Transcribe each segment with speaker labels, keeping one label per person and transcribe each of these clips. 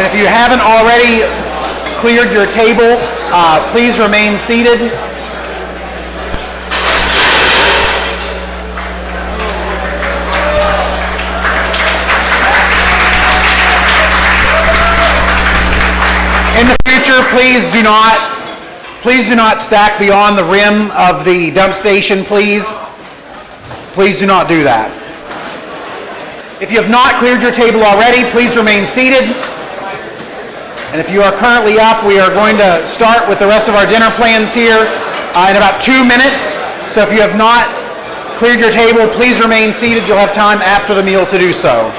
Speaker 1: And if you haven't already cleared your table, please remain seated. In the future, please do not stack beyond the rim of the dump station, please. Please do not do that. If you have not cleared your table already, please remain seated. And if you are currently up, we are going to start with the rest of our dinner plans here in about 2 minutes. So if you have not cleared your table, please remain seated. You'll have time after the meal to do so.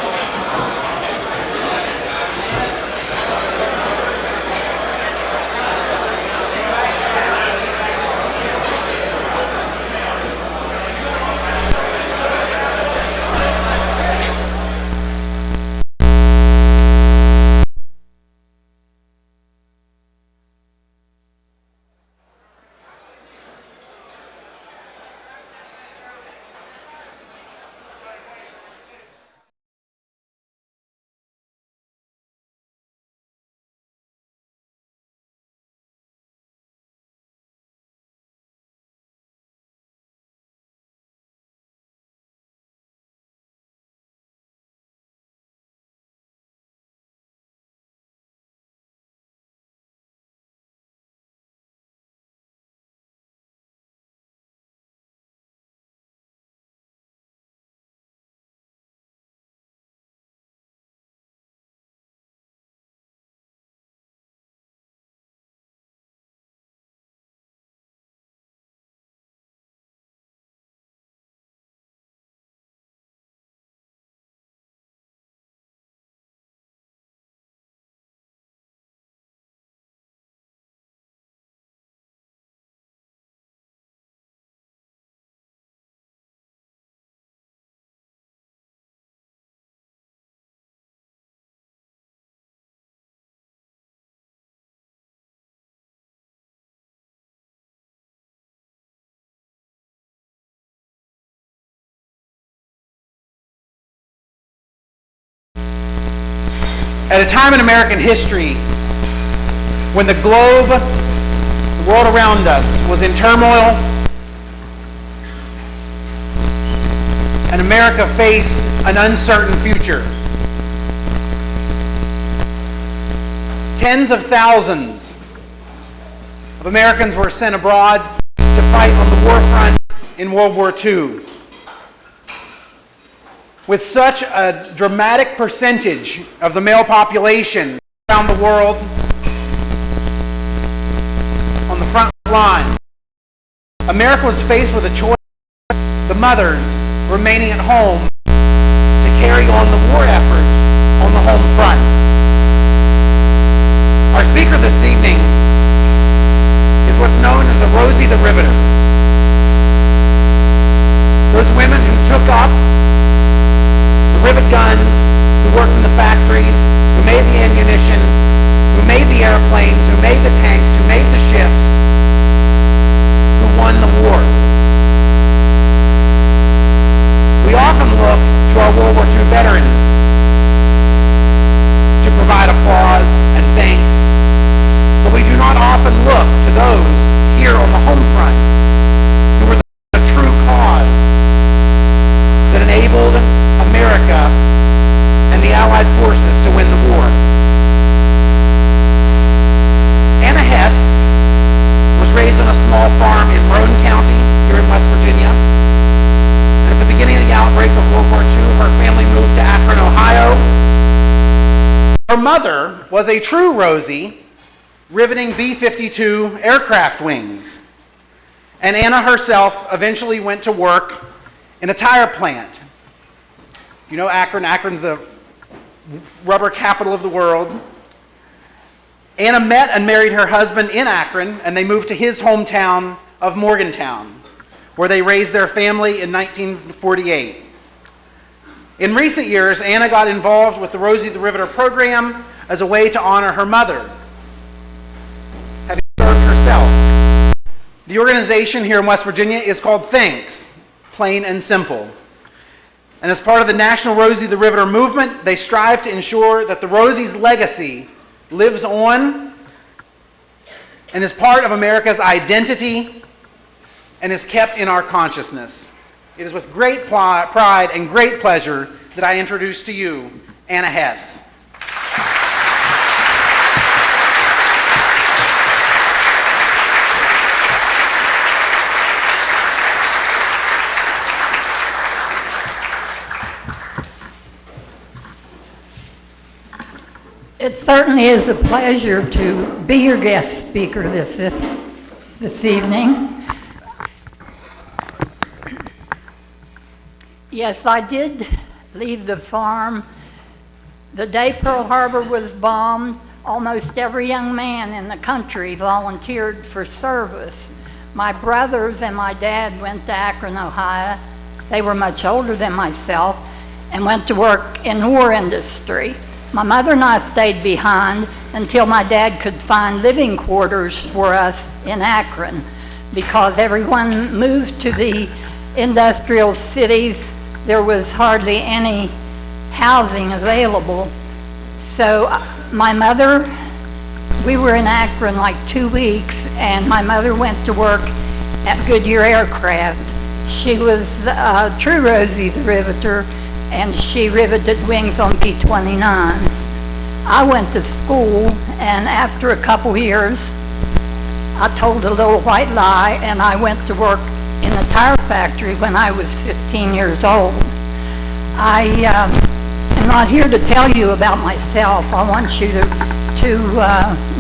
Speaker 1: At a time in American history when the globe, the world around us, was in turmoil, and America faced an uncertain future, tens of thousands of Americans were sent abroad to fight on the war front in World War II. With such a dramatic percentage of the male population around the world on the front line, America was faced with a choice: the mothers remaining at home to carry on the war effort on the home front. Our speaker this evening is what's known as a Rosie the Riveter. Those women who took up rivet guns, who worked in the factories, who made the ammunition, who made the airplanes, who made the tanks, who made the ships, who won the war. We often look to our World War II veterans to provide applause and thanks, but we do not often look to those here on the home front who were the true cause that enabled America and the Allied forces to win the war. Anna Hess was raised on a small farm in Roane County here in West Virginia. And at the beginning of the outbreak of World War II, her family moved to Akron, Ohio. Her mother was a true Rosie, riveting B-52 aircraft wings. And Anna herself eventually went to work in a tire plant. You know Akron. Akron's the rubber capital of the world. Anna met and married her husband in Akron, and they moved to his hometown of Morgantown, where they raised their family in 1948. In recent years, Anna got involved with the Rosie the Riveter program as a way to honor her mother, having served herself. The organization here in West Virginia is called Thanks, plain and simple. And as part of the National Rosie the Riveter movement, they strive to ensure that the Rosie's legacy
Speaker 2: lives on and is part of America's identity and is kept in our consciousness. It is with great pride and great pleasure that I introduce to you Anna Hess.
Speaker 3: It certainly is a pleasure to be your guest speaker this evening. Yes, I did leave the farm. The day Pearl Harbor was bombed, almost every young man in the country volunteered for service. My brothers and my dad went to Akron, Ohio. They were much older than myself and went to work in the war industry. My mother and I stayed behind until my dad could find living quarters for us in Akron, because everyone moved to the industrial cities. There was hardly any housing available. So my mother, we were in Akron like 2 weeks, and my mother went to work at Goodyear Aircraft. She was true Rosie the Riveter, and she riveted wings on B-29s. I went to school, and after a couple years, I told a little white lie, and I went to work in the tire factory when I was 15 years old. I am not here to tell you about myself. I want you to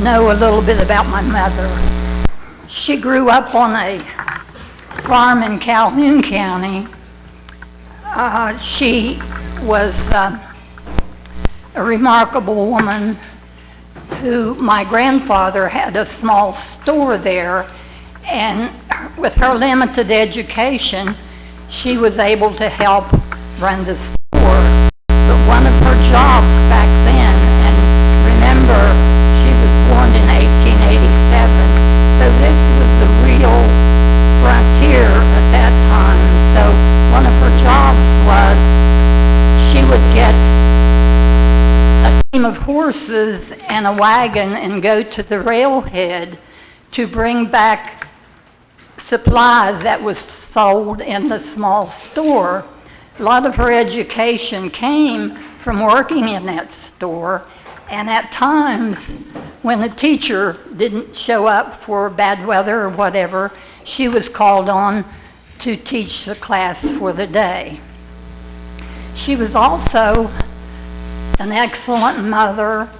Speaker 3: know a little bit about my mother. She grew up on a farm in Calhoun County. She was a remarkable woman who, my grandfather had a small store there, and with her limited education, she was able to help run the store. But one of her jobs back then, and remember, she was born in 1887, so this was the real frontier at that time. So one of her jobs was she would get a team of horses and a wagon and go to the railhead to bring back supplies that was sold in the small store. A lot of her education came from working in that store, and at times when the teacher didn't show up for bad weather or whatever, she was called on to teach the class for the day. She was also an excellent mother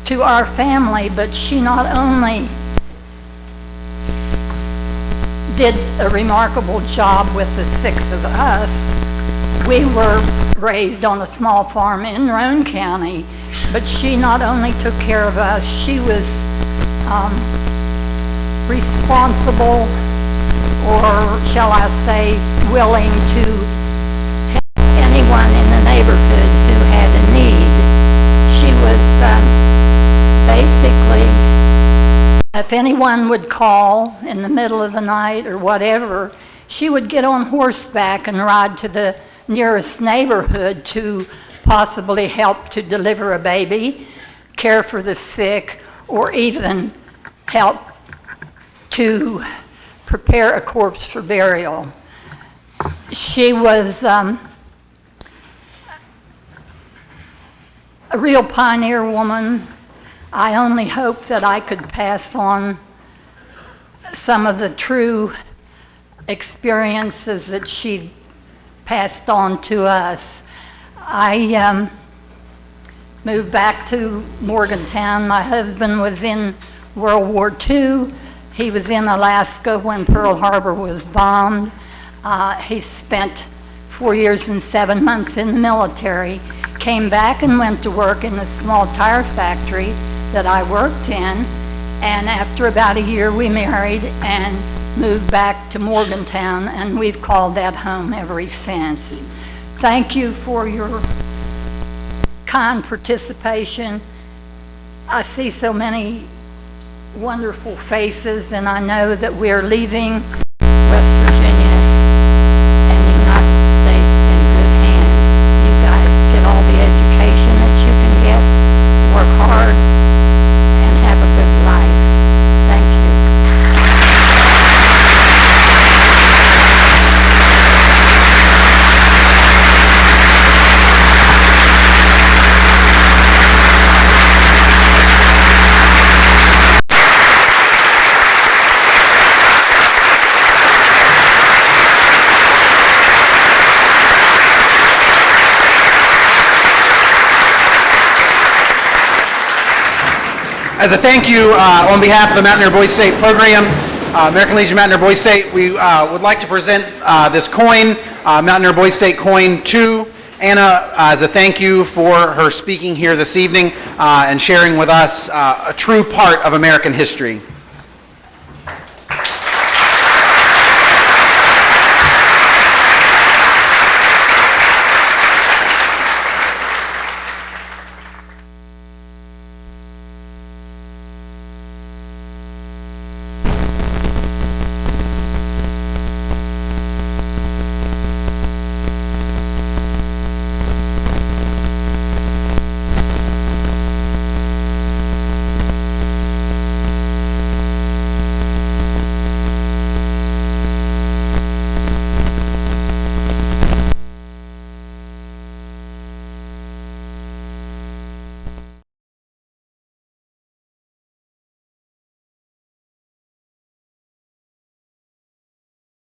Speaker 3: to our family, but she not only did a remarkable job with the 6 of us. We were raised on a small farm in Roane County, but she not only took care of us, she was responsible, or shall I say, willing to help anyone in the neighborhood who had a need. She was basically, if anyone would call in the middle of the night or whatever, she would get on horseback and ride to the nearest neighborhood to possibly help to deliver a baby, care for the sick, or even help to prepare a corpse for burial. She was a real pioneer woman. I only hope that I could pass on some of the true experiences that she passed on to us. I moved back to Morgantown. My husband was in World War II. He was in Alaska when Pearl Harbor was bombed. He spent 4 years and 7 months in the military, came back and went to work in the small tire factory that I worked in, and after about a year we married and moved back to Morgantown, and we've called that home ever since. Thank you for your kind participation. I see so many wonderful faces, and I know that we're leaving West Virginia and the United States in good hands. You guys get all the education that you can get, work hard,
Speaker 2: As a thank you on behalf of the Mountaineer Boys State program, American Legion Mountaineer Boys State, we would like to present this coin, Mountaineer Boys State coin, to Anna as a thank you for her speaking here this evening and sharing with us a true part of American history.